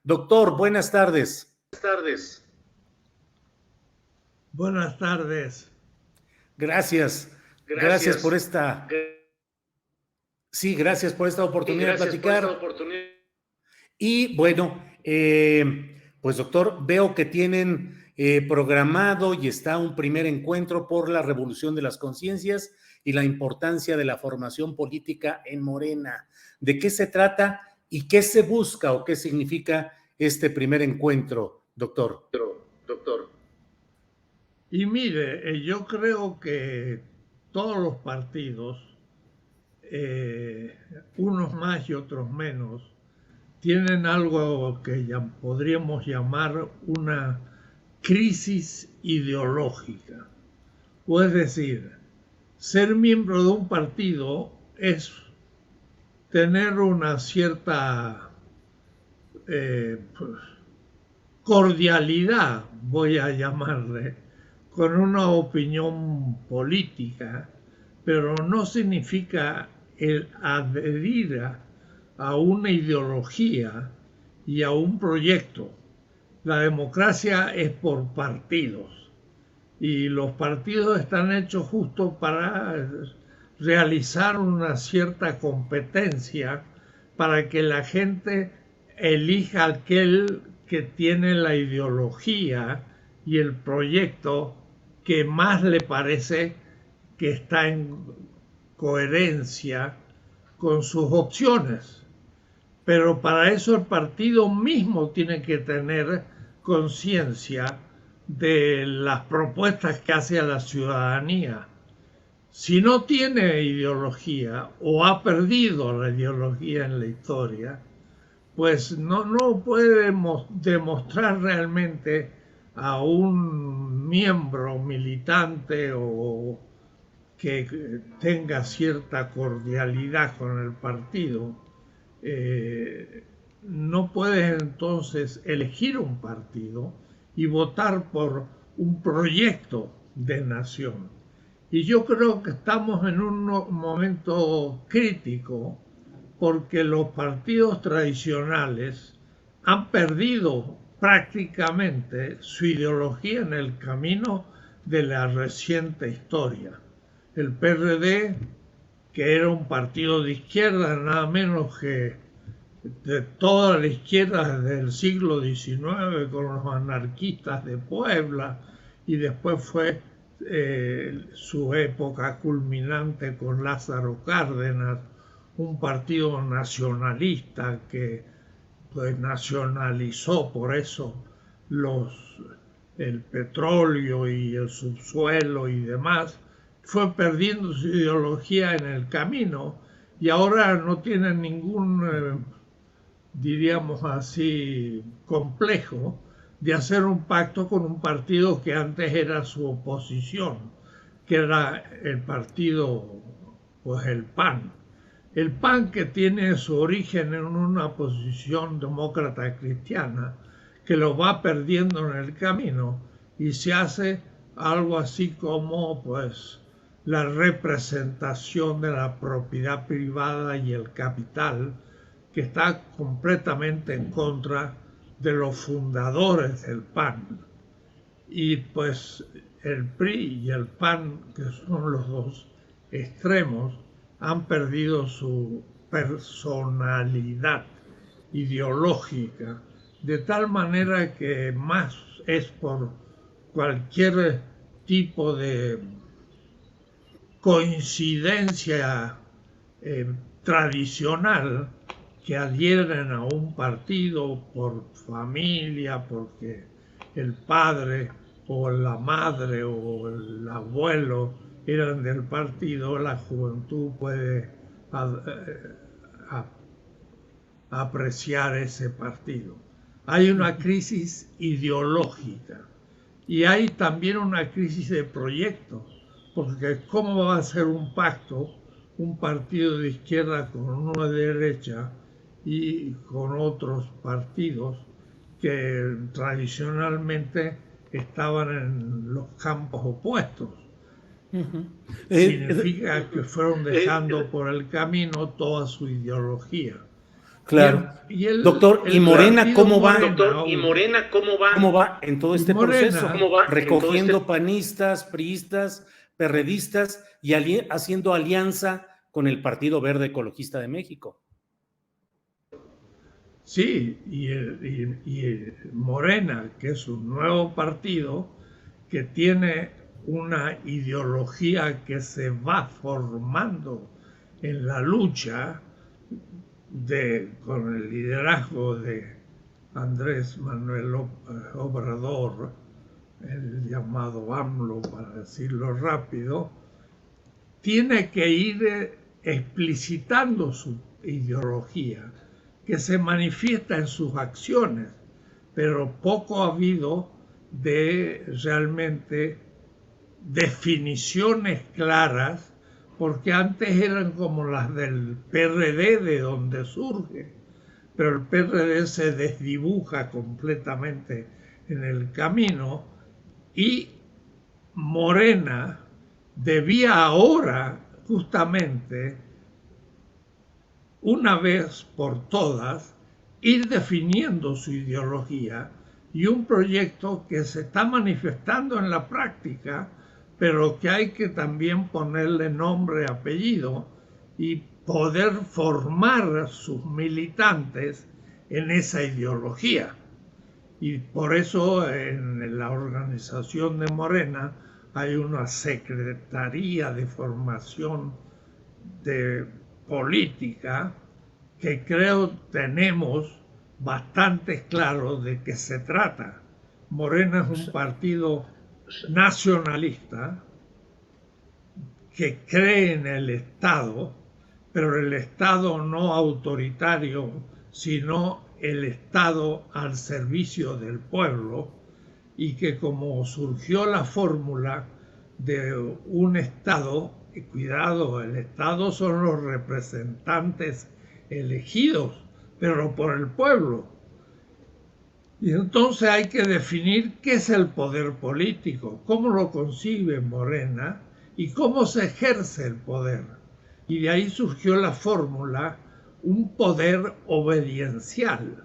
Doctor, buenas tardes. Buenas tardes. Gracias. Gracias por esta. Sí, gracias por esta oportunidad de platicar. Y bueno, pues doctor, veo que tienen programado y está un primer encuentro por la revolución de las conciencias y la importancia de la formación política en Morena. ¿De qué se trata y qué se busca o qué significa este primer encuentro, doctor? Y mire, yo creo que todos los partidos, unos más y otros menos, tienen algo que podríamos llamar una crisis ideológica. O es decir, ser miembro de un partido es tener una cierta cordialidad, voy a llamarle, con una opinión política, pero no significa el adherir a una ideología y a un proyecto. La democracia es por partidos y los partidos están hechos justo para realizar una cierta competencia para que la gente elija aquel que tiene la ideología y el proyecto que más le parece que está en coherencia con sus opciones. Pero para eso el partido mismo tiene que tener conciencia de las propuestas que hace a la ciudadanía. Si no tiene ideología o ha perdido la ideología en la historia, pues no puede demostrar realmente a un miembro militante o que tenga cierta cordialidad con el partido. No puede entonces elegir un partido y votar por un proyecto de nación. Y yo creo que estamos en un momento crítico porque los partidos tradicionales han perdido prácticamente su ideología en el camino de la reciente historia. El PRD, que era un partido de izquierda, nada menos que de toda la izquierda desde el siglo XIX, con los anarquistas de Puebla, y después fue su época culminante con Lázaro Cárdenas, un partido nacionalista que pues nacionalizó por eso el petróleo y el subsuelo y demás, fue perdiendo su ideología en el camino y ahora no tiene ningún, diríamos así, complejo de hacer un pacto con un partido que antes era su oposición, que era el partido, pues el PAN. El PAN, que tiene su origen en una posición demócrata cristiana, que lo va perdiendo en el camino y se hace algo así como pues la representación de la propiedad privada y el capital, que está completamente en contra de los fundadores del PAN. Y pues el PRI y el PAN, que son los dos extremos, han perdido su personalidad ideológica, de tal manera que más es por cualquier tipo de coincidencia tradicional que adhieren a un partido por familia, porque el padre o la madre o el abuelo eran del partido, la juventud puede apreciar ese partido. Hay una crisis ideológica y hay también una crisis de proyectos, porque ¿cómo va a ser un pacto un partido de izquierda con uno de derecha y con otros partidos que tradicionalmente estaban en los campos opuestos? Significa que fueron dejando por el camino toda su ideología. Claro. Doctor, ¿y Morena cómo va? Doctor, ¿y Morena cómo va? ¿Cómo va en todo este proceso? ¿Cómo va? Recogiendo panistas, priistas, perredistas y haciendo alianza con el Partido Verde Ecologista de México. Sí, y Morena, que es un nuevo partido que tiene una ideología que se va formando en la lucha con el liderazgo de Andrés Manuel Obrador, el llamado AMLO, para decirlo rápido, tiene que ir explicitando su ideología, que se manifiesta en sus acciones, pero poco ha habido de realmente definiciones claras, porque antes eran como las del PRD, de donde surge, pero el PRD se desdibuja completamente en el camino y Morena debía ahora justamente, una vez por todas, ir definiendo su ideología y un proyecto que se está manifestando en la práctica, pero que hay que también ponerle nombre, apellido y poder formar sus militantes en esa ideología. Y por eso en la organización de Morena hay una secretaría de formación de política que creo tenemos bastante claro de qué se trata. Morena es un partido nacionalista que cree en el Estado, pero el Estado no autoritario, sino el Estado al servicio del pueblo, y que como surgió la fórmula de un Estado, y cuidado, el Estado son los representantes elegidos, pero por el pueblo. Y entonces hay que definir qué es el poder político, cómo lo concibe Morena y cómo se ejerce el poder. Y de ahí surgió la fórmula, un poder obediencial,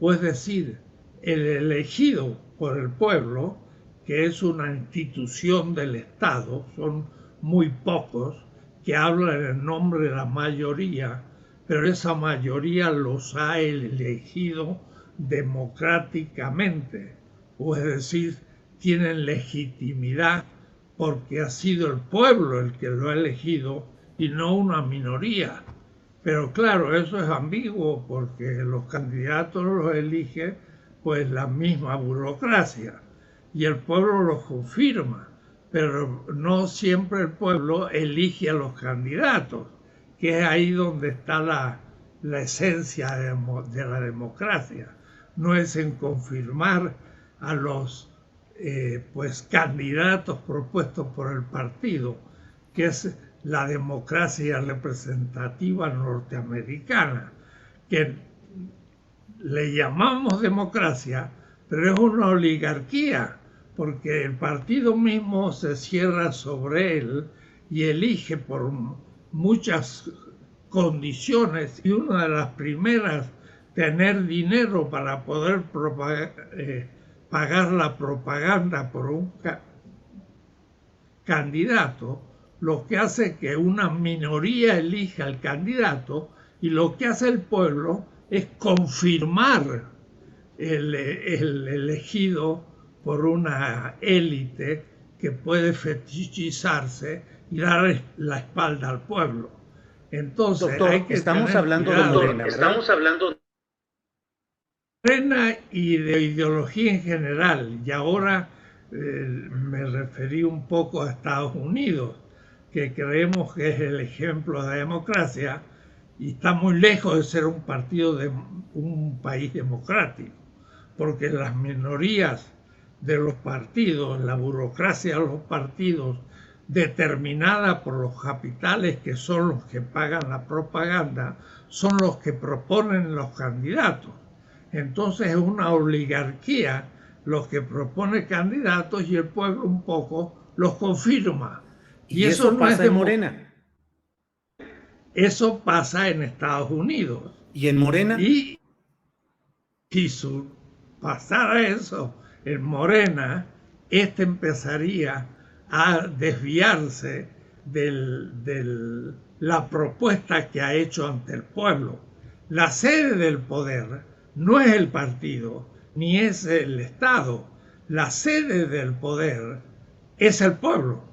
o es decir, el elegido por el pueblo, que es una institución del Estado, son muy pocos que hablan en nombre de la mayoría, pero esa mayoría los ha elegido democráticamente, o es decir, tienen legitimidad porque ha sido el pueblo el que lo ha elegido y no una minoría. Pero claro, eso es ambiguo porque los candidatos los elige pues la misma burocracia y el pueblo los confirma, pero no siempre el pueblo elige a los candidatos, que es ahí donde está la esencia de la democracia. No es en confirmar a los candidatos propuestos por el partido, que es la democracia representativa norteamericana, que le llamamos democracia, pero es una oligarquía, porque el partido mismo se cierra sobre él y elige por muchas condiciones, y una de las primeras, tener dinero para poder pagar la propaganda por un candidato, lo que hace que una minoría elija al candidato, y lo que hace el pueblo es confirmar el elegido por una élite que puede fetichizarse y dar la espalda al pueblo. Entonces, doctor, hay que estamos hablando de Morena, ¿verdad? Estamos hablando de Morena y de ideología en general, y ahora me referí un poco a Estados Unidos, que creemos que es el ejemplo de democracia y está muy lejos de ser un partido de un país democrático, porque las minorías de los partidos, la burocracia de los partidos, determinada por los capitales que son los que pagan la propaganda, son los que proponen los candidatos. Entonces es una oligarquía los que propone candidatos y el pueblo un poco los confirma. Y eso no pasa en Morena. Eso pasa en Estados Unidos. ¿Y en Morena? Y si pasara eso en Morena, empezaría a desviarse de la propuesta que ha hecho ante el pueblo. La sede del poder no es el partido, ni es el Estado. La sede del poder es el pueblo.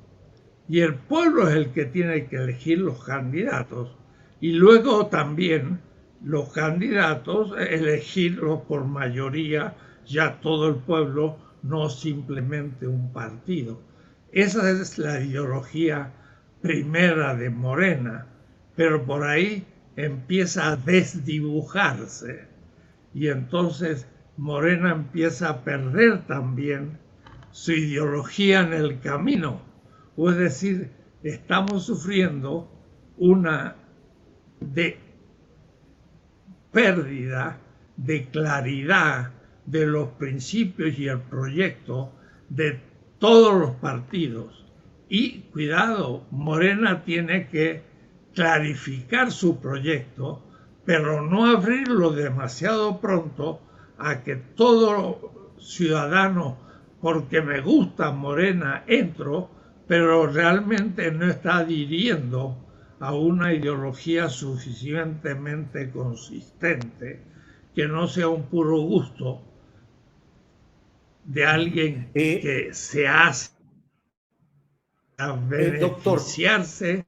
Y el pueblo es el que tiene que elegir los candidatos. Y luego también los candidatos elegirlos por mayoría, ya todo el pueblo, no simplemente un partido. Esa es la ideología primera de Morena, pero por ahí empieza a desdibujarse y entonces Morena empieza a perder también su ideología en el camino. O es decir, estamos sufriendo una pérdida de claridad de los principios y el proyecto de todos los partidos. Y cuidado, Morena tiene que clarificar su proyecto, pero no abrirlo demasiado pronto a que todo ciudadano, porque me gusta Morena, entro, pero realmente no está adhiriendo a una ideología suficientemente consistente, que no sea un puro gusto de alguien que se hace a beneficiarse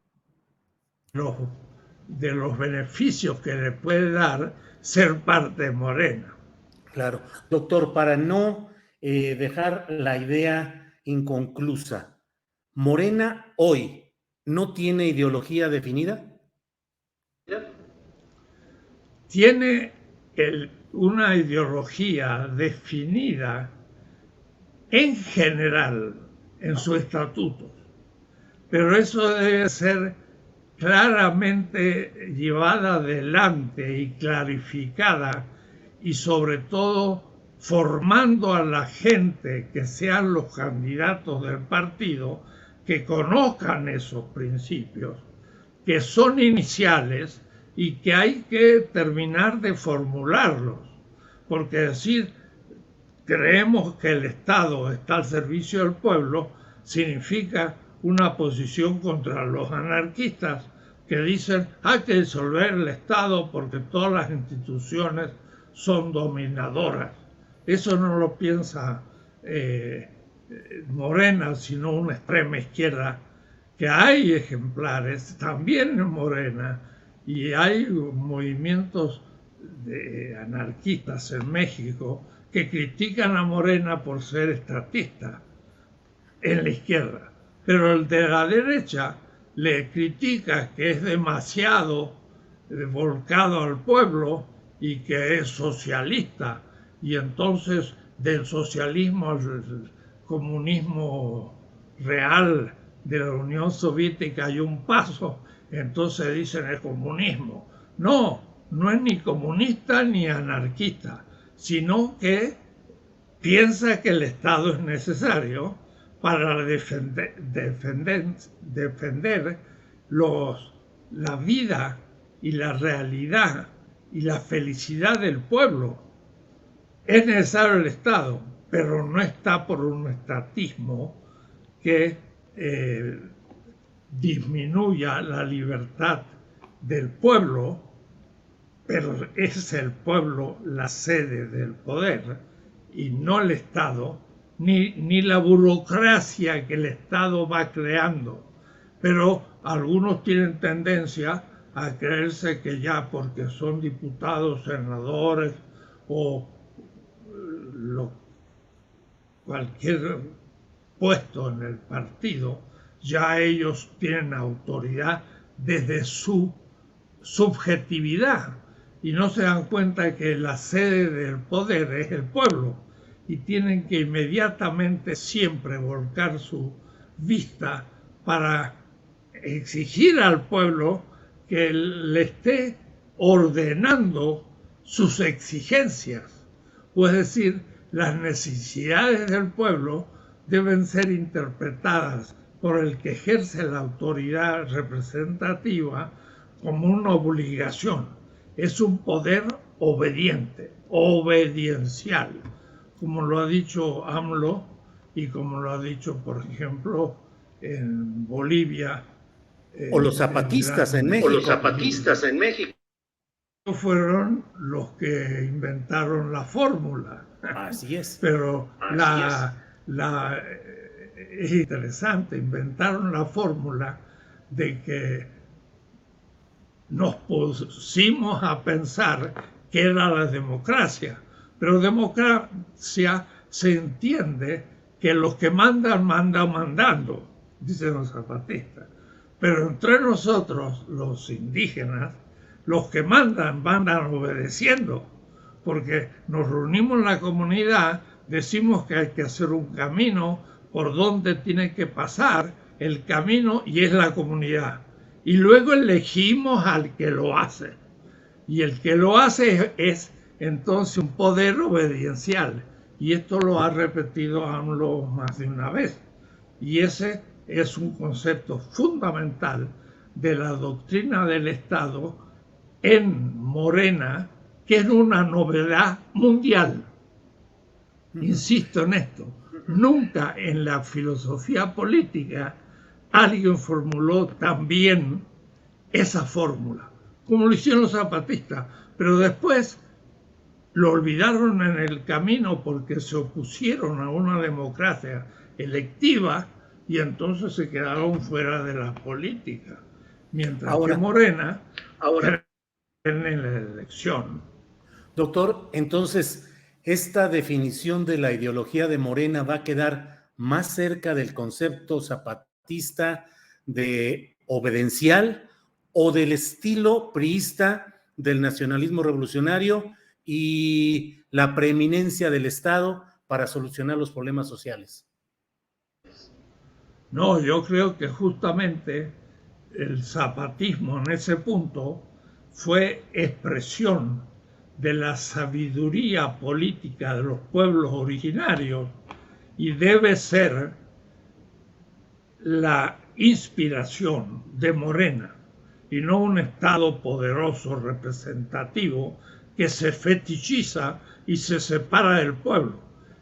de los beneficios que le puede dar ser parte de Morena. Claro. Doctor, para no dejar la idea inconclusa, ¿Morena hoy no tiene ideología definida? Tiene una ideología definida en general en su estatuto, pero eso debe ser claramente llevada adelante y clarificada y sobre todo formando a la gente que sean los candidatos del partido que conozcan esos principios, que son iniciales y que hay que terminar de formularlos, porque decir creemos que el Estado está al servicio del pueblo significa una posición contra los anarquistas que dicen hay que disolver el Estado porque todas las instituciones son dominadoras. Eso no lo piensa Morena, sino una extrema izquierda, que hay ejemplares también en Morena y hay movimientos de anarquistas en México que critican a Morena por ser estatista en la izquierda, pero el de la derecha le critica que es demasiado volcado al pueblo y que es socialista, y entonces del socialismo al comunismo real de la Unión Soviética hay un paso, entonces dicen es comunismo. No, no es ni comunista ni anarquista, sino que piensa que el Estado es necesario para defender la vida y la realidad y la felicidad del pueblo. Es necesario el Estado, pero no está por un estatismo que disminuya la libertad del pueblo, pero es el pueblo la sede del poder y no el Estado, ni la burocracia que el Estado va creando. Pero algunos tienen tendencia a creerse que ya porque son diputados, senadores o cualquier puesto en el partido, ya ellos tienen autoridad desde su subjetividad y no se dan cuenta que la sede del poder es el pueblo y tienen que inmediatamente siempre volcar su vista para exigir al pueblo que le esté ordenando sus exigencias, o es decir, las necesidades del pueblo deben ser interpretadas por el que ejerce la autoridad representativa como una obligación es un poder obediente, obediencial, como lo ha dicho AMLO y como lo ha dicho, por ejemplo, en Bolivia. O los zapatistas en México. O los zapatistas en México. Fueron los que inventaron la fórmula. Así es. Pero es interesante, inventaron la fórmula de que nos pusimos a pensar que era la democracia. Pero democracia se entiende que los que mandan, mandan mandando, dicen los zapatistas. Pero entre nosotros, los indígenas, los que mandan, mandan obedeciendo, porque nos reunimos en la comunidad, decimos que hay que hacer un camino por donde tiene que pasar el camino y es la comunidad. Y luego elegimos al que lo hace. Y el que lo hace es entonces un poder obediencial. Y esto lo ha repetido AMLO más de una vez. Y ese es un concepto fundamental de la doctrina del Estado en Morena, que es una novedad mundial. Insisto en esto, nunca en la filosofía política alguien formuló tan bien esa fórmula, como lo hicieron los zapatistas, pero después lo olvidaron en el camino porque se opusieron a una democracia electiva y entonces se quedaron fuera de la política, mientras que Morena en la elección. Doctor, entonces, ¿esta definición de la ideología de Morena va a quedar más cerca del concepto zapatista de obedencial o del estilo priista del nacionalismo revolucionario y la preeminencia del Estado para solucionar los problemas sociales? No, yo creo que justamente el zapatismo en ese punto fue expresión de la sabiduría política de los pueblos originarios y debe ser la inspiración de Morena y no un Estado poderoso representativo que se fetichiza y se separa del pueblo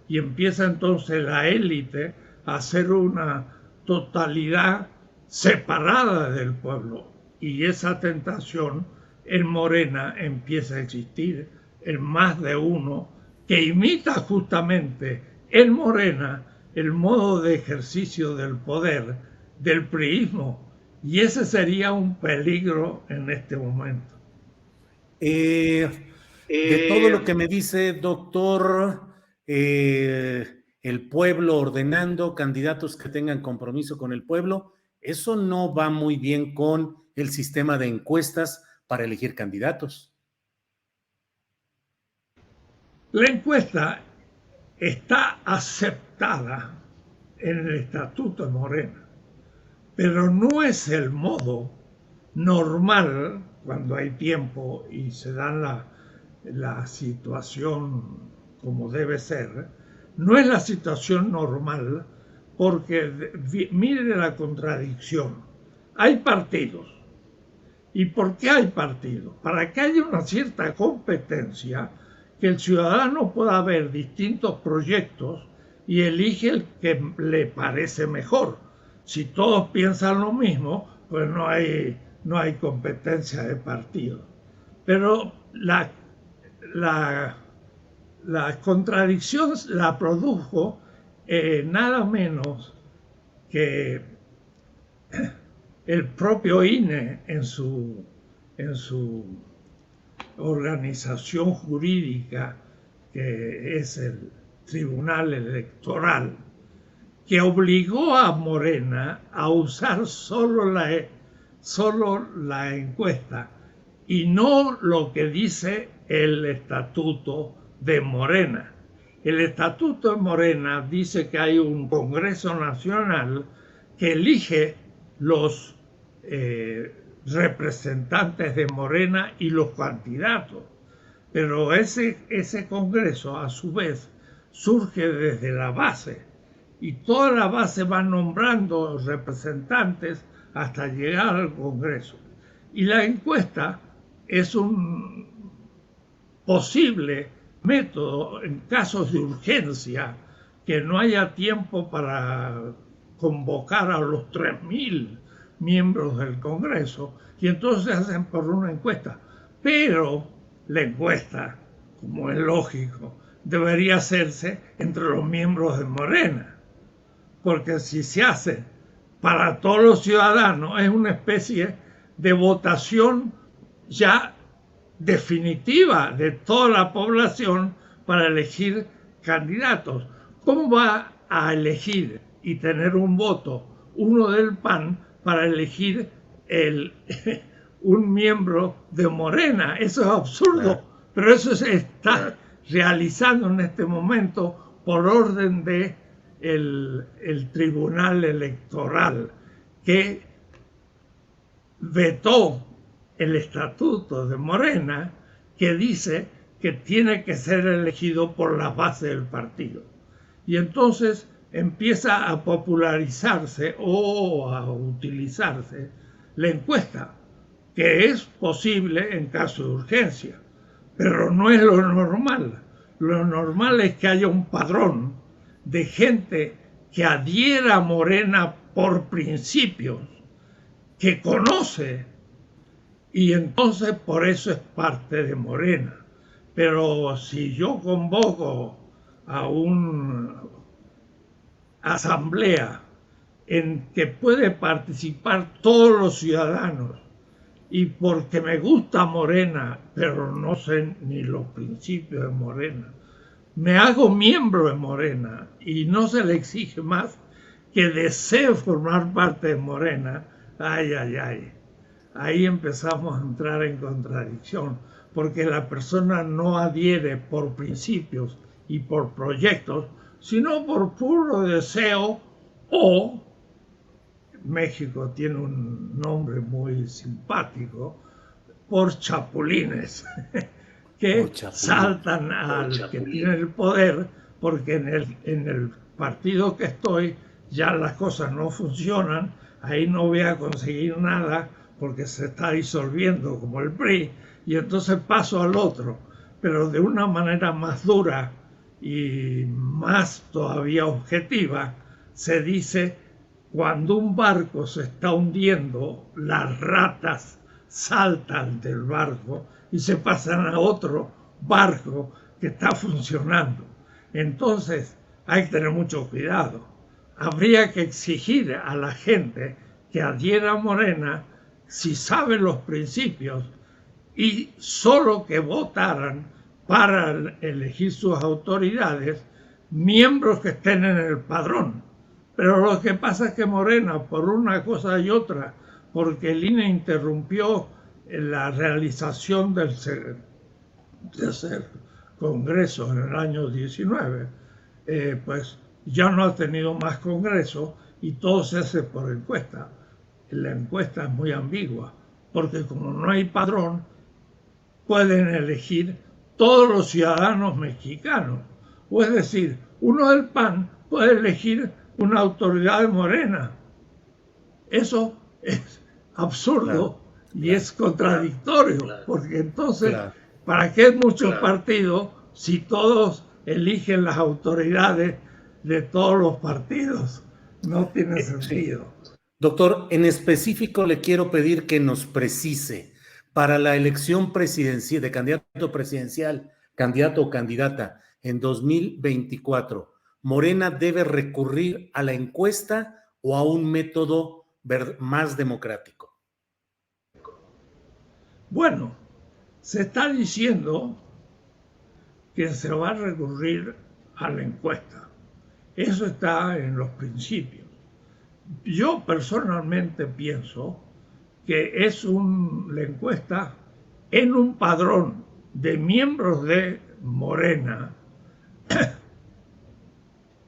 y empieza entonces la élite a ser una totalidad separada del pueblo y esa tentación en Morena empieza a existir en más de uno que imita justamente en Morena el modo de ejercicio del poder del priismo y ese sería un peligro en este momento. De todo lo que me dice, doctor, el pueblo ordenando candidatos que tengan compromiso con el pueblo, eso no va muy bien con el sistema de encuestas para elegir candidatos. La encuesta está aceptada en el Estatuto de Morena, pero no es el modo normal cuando hay tiempo y se da la situación como debe ser, no es la situación normal porque mire la contradicción. Hay partidos. ¿Y por qué hay partidos? Para que haya una cierta competencia, que el ciudadano pueda ver distintos proyectos y elige el que le parece mejor. Si todos piensan lo mismo, pues no hay competencia de partido. Pero la contradicción la produjo nada menos que el propio INE en su organización jurídica, que es el Tribunal Electoral, que obligó a Morena a usar solo la encuesta y no lo que dice el Estatuto de Morena. El Estatuto de Morena dice que hay un Congreso Nacional que elige los representantes de Morena y los candidatos. Pero ese Congreso, a su vez, surge desde la base y toda la base va nombrando representantes hasta llegar al Congreso. Y la encuesta es un posible método en casos de urgencia, que no haya tiempo para convocar a los 3.000 miembros del Congreso, y entonces hacen por una encuesta. Pero la encuesta, como es lógico, debería hacerse entre los miembros de Morena, porque si se hace para todos los ciudadanos es una especie de votación ya definitiva de toda la población para elegir candidatos. ¿Cómo va a elegir y tener un voto uno del PAN para elegir un miembro de Morena? Eso es absurdo, pero eso se está realizando en este momento por orden de el Tribunal Electoral, que vetó el estatuto de Morena, que dice que tiene que ser elegido por la base del partido. Y entonces empieza a popularizarse o a utilizarse la encuesta, que es posible en caso de urgencia, pero no es lo normal. Lo normal es que haya un padrón de gente que adhiera a Morena por principios, que conoce, y entonces por eso es parte de Morena. Pero si yo convoco a una asamblea en que puede participar todos los ciudadanos, y porque me gusta Morena, pero no sé ni los principios de Morena, me hago miembro de Morena y no se le exige más que desee formar parte de Morena, ay, ay, ay. Ahí empezamos a entrar en contradicción, porque la persona no adhiere por principios y por proyectos, sino por puro deseo, o México tiene un nombre muy simpático, por chapulines, que saltan al que tiene el poder, porque en el partido que estoy ya las cosas no funcionan, ahí no voy a conseguir nada porque se está disolviendo como el PRI, y entonces paso al otro, pero de una manera más dura y más todavía objetiva. Se dice: cuando un barco se está hundiendo, las ratas saltan del barco y se pasan a otro barco que está funcionando. Entonces hay que tener mucho cuidado. Habría que exigir a la gente que adhiera a Morena, si sabe los principios, y solo que votaran para elegir sus autoridades miembros que estén en el padrón. Pero lo que pasa es que Morena, por una cosa y otra, porque el INE interrumpió la realización del tercer congreso en el año 19, pues ya no ha tenido más congreso y todo se hace por encuesta. La encuesta es muy ambigua, porque como no hay padrón, pueden elegir todos los ciudadanos mexicanos. O es decir, uno del PAN puede elegir una autoridad de Morena. Eso es absurdo, y es contradictorio, porque entonces, ¿para qué muchos partidos si todos eligen las autoridades de todos los partidos? No tiene sentido. Doctor, en específico le quiero pedir que nos precise, para la elección presidencial, de candidato o candidata en 2024, ¿Morena debe recurrir a la encuesta o a un método más democrático? Bueno, se está diciendo que se va a recurrir a la encuesta. Eso está en los principios. Yo personalmente pienso que es la encuesta en un padrón de miembros de Morena.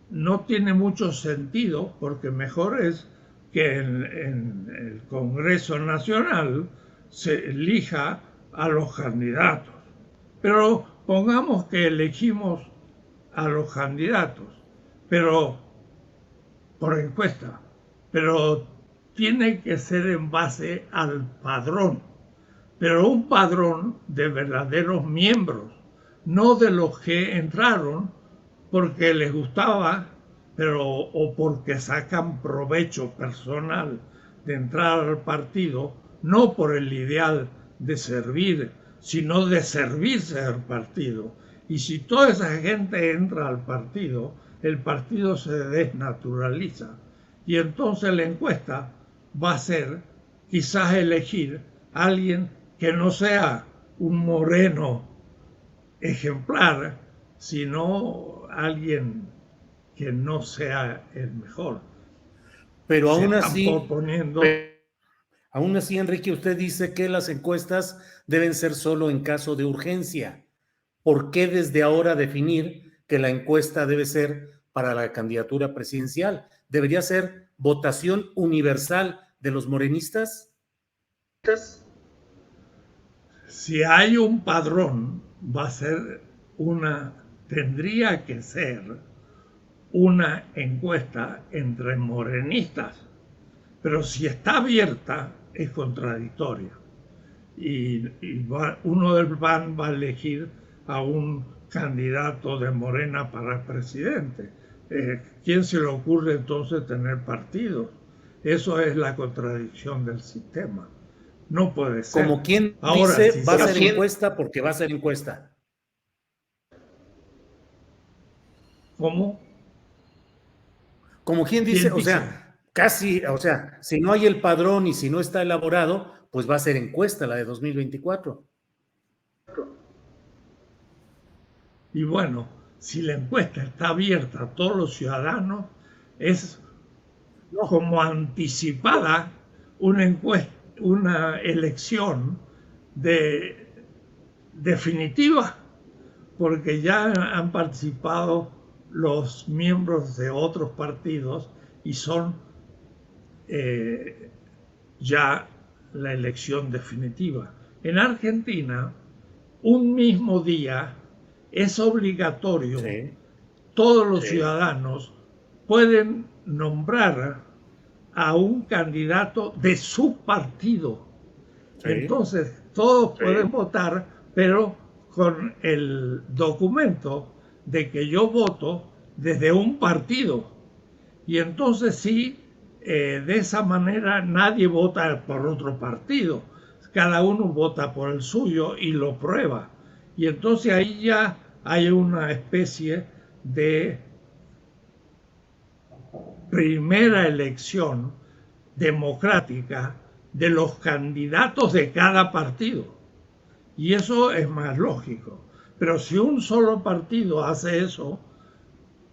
No tiene mucho sentido, porque mejor es que en el Congreso Nacional se elija a los candidatos. Pero pongamos que elegimos a los candidatos, pero por encuesta, pero tiene que ser en base al padrón. pero un padrón de verdaderos miembros, no de los que entraron porque les gustaba, o porque sacan provecho personal de entrar al partido, no por el ideal de servir, sino de servirse al partido. Y si toda esa gente entra al partido, el partido se desnaturaliza. Y entonces la encuesta va a ser quizás elegir a alguien que no sea un moreno ejemplar, sino alguien que no sea el mejor. Pero aún así, Enrique, usted dice que las encuestas deben ser solo en caso de urgencia. ¿Por qué desde ahora definir que la encuesta debe ser para la candidatura presidencial? ¿Debería ser votación universal de los morenistas? Si hay un padrón, tendría que ser una encuesta entre morenistas, pero si está abierta es contradictoria. Uno del PAN va a elegir a un candidato de Morena para presidente. ¿Quién se le ocurre entonces tener partidos? Eso es la contradicción del sistema. No puede ser. Como quien dice, si va a ser encuesta porque va a ser encuesta. ¿Cómo? Como quien dice, o sea, casi, o sea, si no hay el padrón y si no está elaborado, pues va a ser encuesta la de 2024. Y bueno, si la encuesta está abierta a todos los ciudadanos, es como anticipada una elección definitiva, porque ya han participado los miembros de otros partidos y son ya la elección definitiva. En Argentina, un mismo día es obligatorio, todos los ciudadanos pueden nombrar a un candidato de su partido. Entonces, todos pueden votar, pero con el documento de que yo voto desde un partido. Y entonces sí, de esa manera nadie vota por otro partido. Cada uno vota por el suyo y lo prueba. Y entonces ahí ya hay una especie de primera elección democrática de los candidatos de cada partido. Y eso es más lógico. Pero si un solo partido hace eso,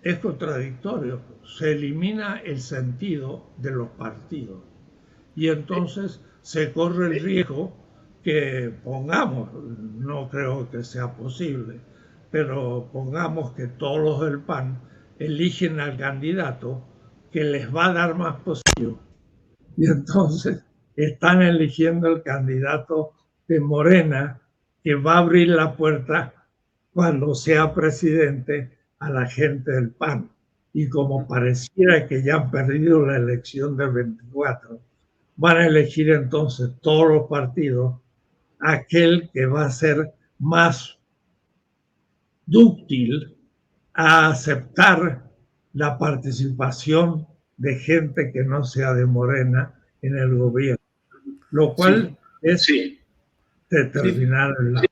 es contradictorio. Se elimina el sentido de los partidos. Y entonces se corre el riesgo que pongamos, no creo que sea posible, pero pongamos que todos los del PAN eligen al candidato que les va a dar más posición. Y entonces están eligiendo el candidato de Morena que va a abrir la puerta cuando sea presidente a la gente del PAN. Y como pareciera que ya han perdido la elección del 24, van a elegir entonces todos los partidos aquel que va a ser más dúctil a aceptar la participación de gente que no sea de Morena en el gobierno, lo cual es determinar la...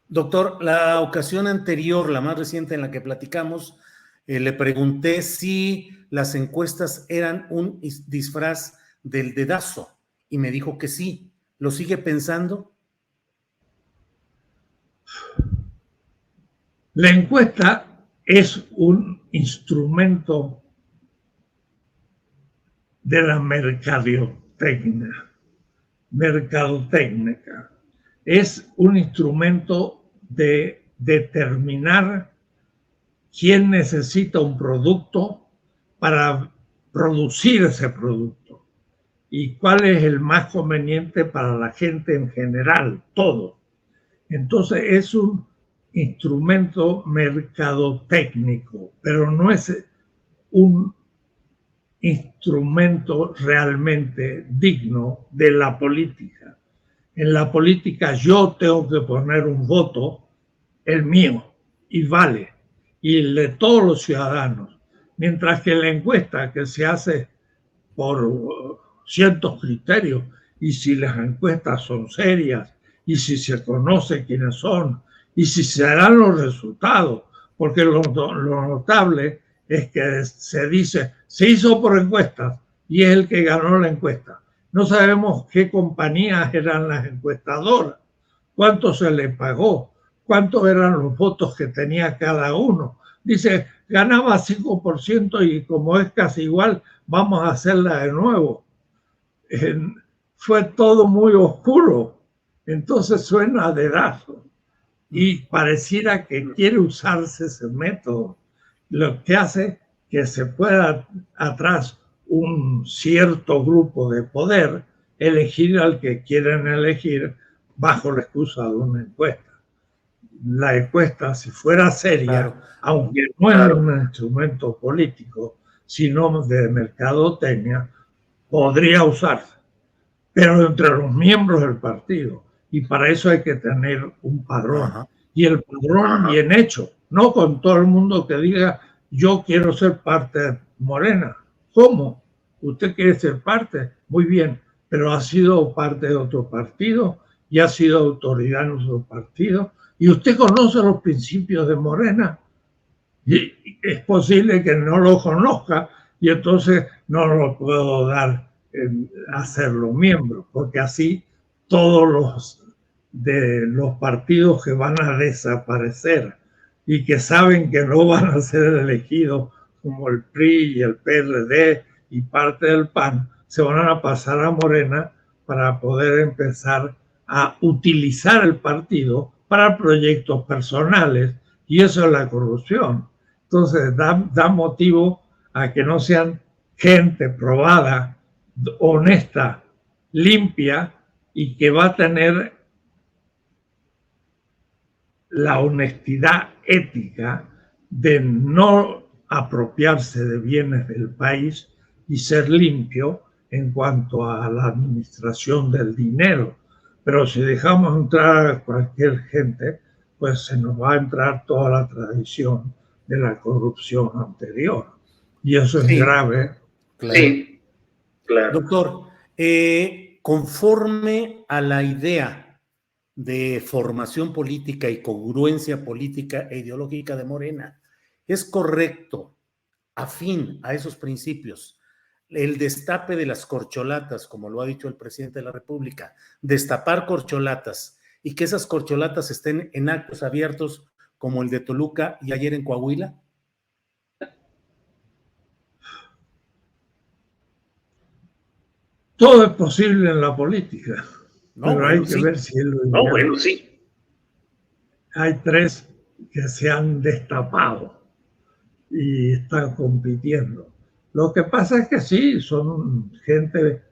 Doctor, la ocasión anterior, la más reciente en la que platicamos, le pregunté si las encuestas eran un disfraz del dedazo y me dijo que sí. ¿Lo sigue pensando? La encuesta es un instrumento de la mercadotecnia. Es un instrumento de determinar quién necesita un producto para producir ese producto y cuál es el más conveniente para la gente en general, todo. Entonces es un instrumento mercadotécnico, pero no es un instrumento realmente digno de la política. En la política yo tengo que poner un voto, el mío, y vale, y el de todos los ciudadanos. Mientras que la encuesta que se hace por ciertos criterios, y si las encuestas son serias, y si se conoce quiénes son, y si se dan los resultados, porque lo notable es que se dice, se hizo por encuestas, y es el que ganó la encuesta. No sabemos qué compañías eran las encuestadoras, cuánto se le pagó, cuántos eran los votos que tenía cada uno. Dice, ganaba 5% y como es casi igual, vamos a hacerla de nuevo. Fue todo muy oscuro, entonces suena a dedazo y pareciera que quiere usarse ese método, lo que hace que se pueda atrás un cierto grupo de poder elegir al que quieren elegir bajo la excusa de una encuesta. La encuesta, si fuera seria, aunque no es un instrumento político, sino de mercadotecnia, podría usarse, pero entre los miembros del partido. Y para eso hay que tener un padrón. Y el padrón bien hecho, no con todo el mundo que diga, yo quiero ser parte de Morena. ¿Cómo? ¿Usted quiere ser parte? Muy bien, pero ha sido parte de otro partido y ha sido autoridad en otro partido. ¿Y usted conoce los principios de Morena? Y es posible que no lo conozca y entonces no lo puedo dar hacerlo miembro, porque así todos los partidos que van a desaparecer y que saben que no van a ser elegidos, como el PRI y el PRD y parte del PAN, se van a pasar a Morena para poder empezar a utilizar el partido para proyectos personales, y eso es la corrupción. Entonces da motivo a que no sean gente probada, honesta, limpia, y que va a tener la honestidad ética de no apropiarse de bienes del país y ser limpio en cuanto a la administración del dinero. Pero si dejamos entrar a cualquier gente, pues se nos va a entrar toda la tradición de la corrupción anterior. Y eso es grave. Claro. Sí, claro. Doctor, conforme a la idea de formación política y congruencia política e ideológica de Morena, ¿es correcto, afín a esos principios, el destape de las corcholatas, como lo ha dicho el presidente de la República, destapar corcholatas y que esas corcholatas estén en actos abiertos como el de Toluca y ayer en Coahuila? Todo es posible en la política, pero hay que ver si es lo ideal. No, bueno, sí. Hay 3 que se han destapado y están compitiendo. Lo que pasa es que sí, son gente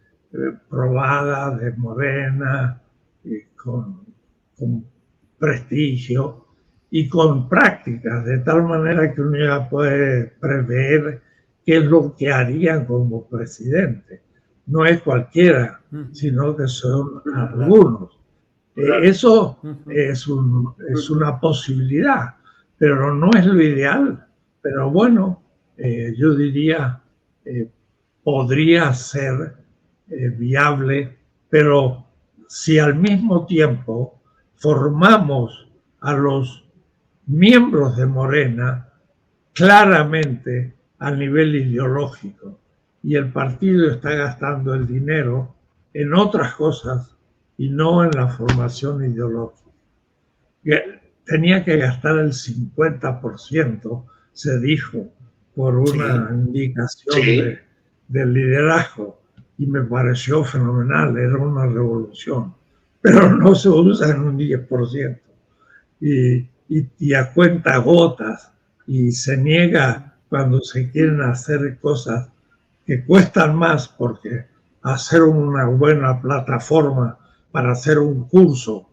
probada, de Morena, y con prestigio y con prácticas, de tal manera que uno ya puede prever qué es lo que harían como presidente. No es cualquiera, sino que son algunos. Eso es una posibilidad, pero no es lo ideal. Pero bueno, yo diría, podría ser viable, pero si al mismo tiempo formamos a los miembros de Morena claramente a nivel ideológico y el partido está gastando el dinero en otras cosas y no en la formación ideológica. Tenía que gastar el 50%, se dijo, por una indicación del liderazgo, y me pareció fenomenal, era una revolución, pero no se usa en un 10%, y a cuenta gotas, y se niega cuando se quieren hacer cosas que cuestan más, porque hacer una buena plataforma para hacer un curso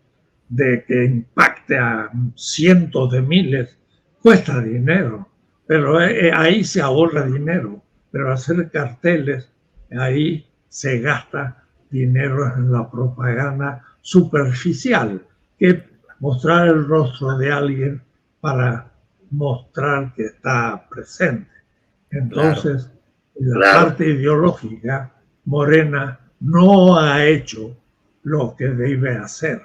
de que impacte a cientos de miles cuesta dinero, pero ahí se ahorra dinero, pero hacer carteles, ahí se gasta dinero en la propaganda superficial que mostrar el rostro de alguien para mostrar que está presente. Entonces, en la parte ideológica, Morena no ha hecho lo que debe hacer.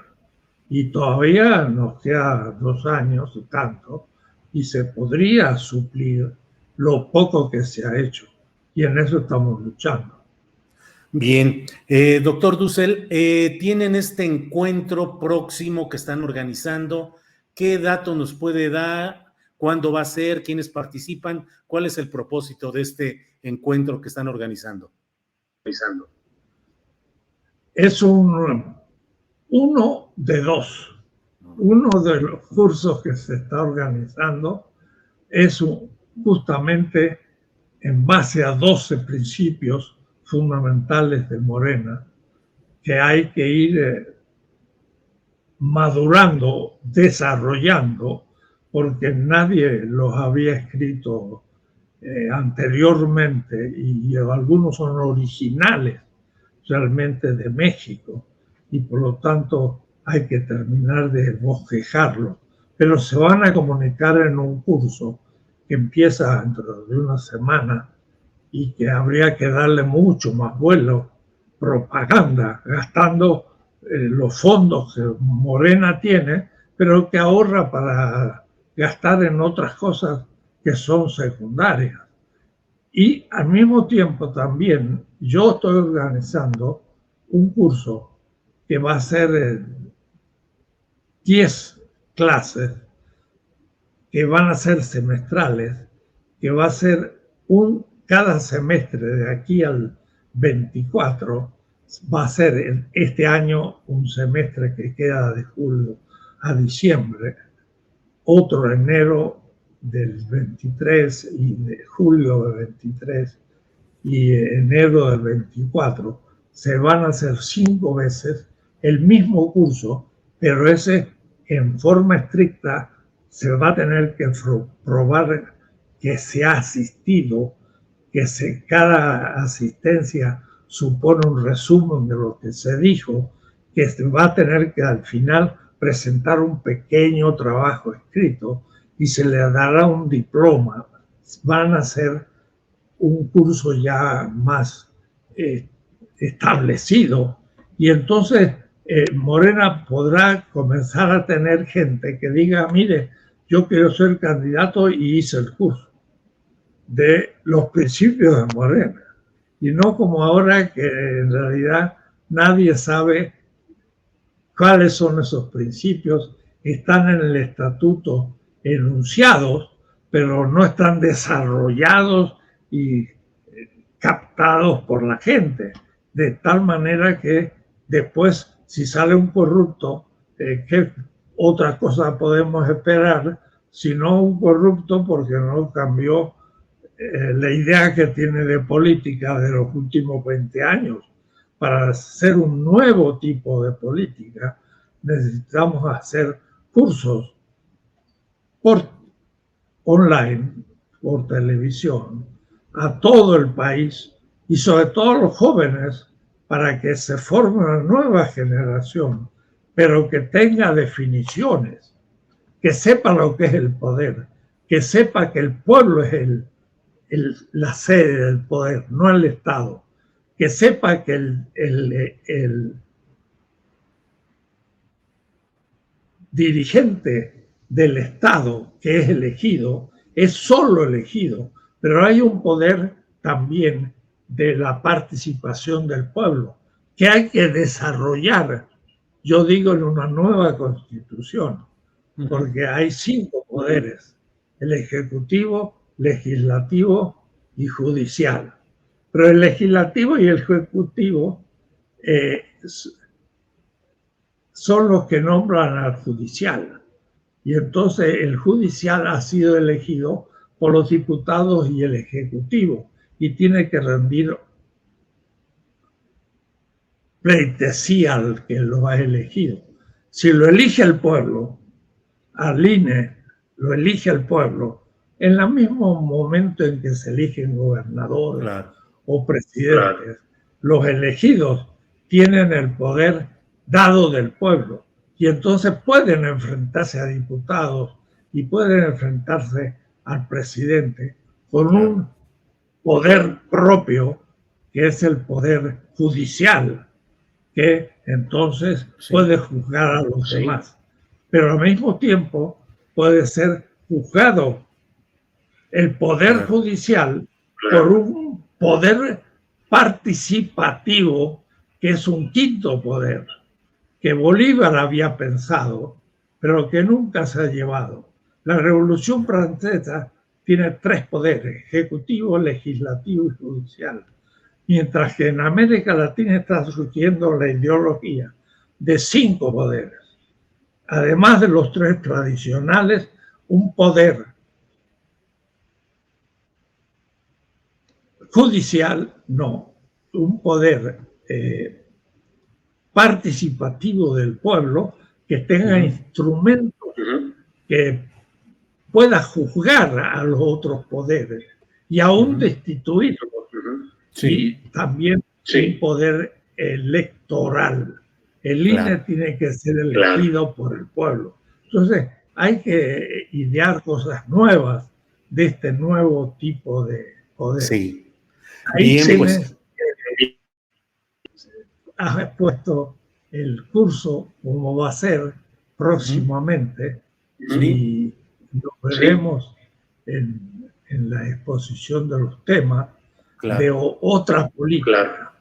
Y todavía nos queda 2 años y tanto, y se podría suplir lo poco que se ha hecho. Y en eso estamos luchando. Bien, doctor Dussel, tienen este encuentro próximo que están organizando. ¿Qué dato nos puede dar? ¿Cuándo va a ser? ¿Quiénes participan? ¿Cuál es el propósito de este encuentro que están organizando? Es uno de 2. Uno de los cursos que se está organizando es justamente en base a 12 principios fundamentales de Morena que hay que ir madurando, desarrollando, porque nadie los había escrito anteriormente y algunos son originales realmente de México y por lo tanto hay que terminar de bosquejarlo. Pero se van a comunicar en un curso que empieza dentro de una semana y que habría que darle mucho más vuelo, propaganda, gastando los fondos que Morena tiene, pero que ahorra para gastar en otras cosas que son secundarias. Y al mismo tiempo también yo estoy organizando un curso que va a ser 10 clases que van a ser semestrales, que va a ser cada semestre de aquí al 24, va a ser este año un semestre que queda de julio a diciembre, otro enero del 23 y de julio del 23 y enero del 24. Se van a hacer 5 veces el mismo curso, pero ese en forma estricta se va a tener que probar que se ha asistido, que cada asistencia supone un resumen de lo que se dijo, que se va a tener que al final presentar un pequeño trabajo escrito y se le dará un diploma. Van a ser un curso ya más establecido y entonces Morena podrá comenzar a tener gente que diga, mire, yo quiero ser candidato y hice el curso de los principios de Morena y no como ahora que en realidad nadie sabe cuáles son esos principios, están en el estatuto enunciados, pero no están desarrollados y captados por la gente, de tal manera que después, si sale un corrupto, ¿qué otra cosa podemos esperar? Sino un corrupto porque no cambió la idea que tiene de política de los últimos 20 años. Para hacer un nuevo tipo de política necesitamos hacer cursos por online, por televisión, a todo el país y sobre todo a los jóvenes para que se forme una nueva generación, pero que tenga definiciones, que sepa lo que es el poder, que sepa que el pueblo es la sede del poder, no el Estado, que sepa que el dirigente del Estado que es elegido es solo elegido, pero hay un poder también de la participación del pueblo que hay que desarrollar, yo digo, en una nueva constitución, porque hay 5 poderes: el ejecutivo, legislativo y judicial. Pero el legislativo y el ejecutivo son los que nombran al judicial. Y entonces el judicial ha sido elegido por los diputados y el ejecutivo y tiene que rendir pleitesía al que lo ha elegido. Si lo elige el pueblo, al INE lo elige el pueblo, en el mismo momento en que se eligen gobernadores o presidentes, los elegidos tienen el poder dado del pueblo. Y entonces pueden enfrentarse a diputados y pueden enfrentarse al presidente con un poder propio, que es el poder judicial, que entonces puede juzgar a los demás. Pero al mismo tiempo puede ser juzgado el poder judicial por un poder participativo, que es un quinto poder, que Bolívar había pensado, pero que nunca se ha llevado. La Revolución Francesa tiene 3 poderes: ejecutivo, legislativo y judicial. Mientras que en América Latina está surgiendo la ideología de 5 poderes. Además de los 3 tradicionales, un poder judicial, no, un poder participativo del pueblo, que tenga instrumentos que pueda juzgar a los otros poderes y aún destituirlos. Y también un poder electoral. El INE tiene que ser elegido por el pueblo. Entonces, hay que idear cosas nuevas de este nuevo tipo de poder. Sí. Ahí bien, pues. Has puesto el curso como va a ser próximamente y lo veremos en la exposición de los temas de otra política.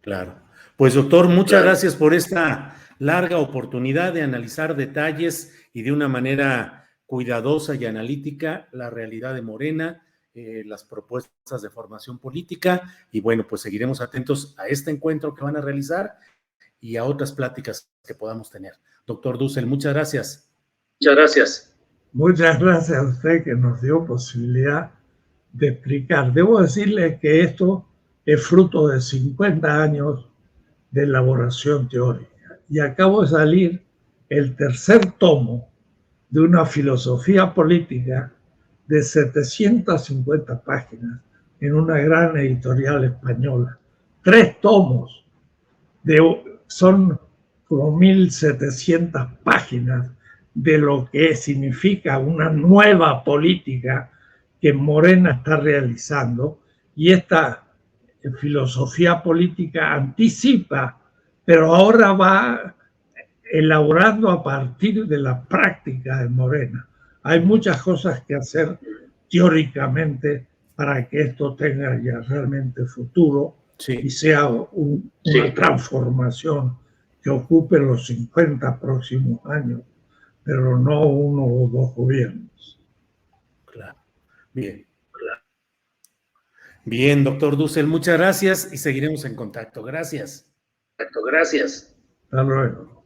Claro. Pues doctor, muchas gracias por esta larga oportunidad de analizar detalles y de una manera cuidadosa y analítica la realidad de Morena, las propuestas de formación política, y bueno, pues seguiremos atentos a este encuentro que van a realizar y a otras pláticas que podamos tener. Doctor Dussel, muchas gracias. Muchas gracias. Muchas gracias a usted que nos dio posibilidad de explicar. Debo decirle que esto es fruto de 50 años de elaboración teórica y acabo de salir el 3er tomo de una filosofía política de 750 páginas en una gran editorial española. 3 tomos, son como 1.700 páginas de lo que significa una nueva política que Morena está realizando, y esta filosofía política anticipa, pero ahora va elaborando a partir de la práctica de Morena. Hay muchas cosas que hacer teóricamente para que esto tenga ya realmente futuro y sea una transformación que ocupe los 50 próximos años, pero no 1 o 2 gobiernos. Claro. Bien. Bien, doctor Dussel, muchas gracias y seguiremos en contacto. Gracias. Gracias. Hasta luego.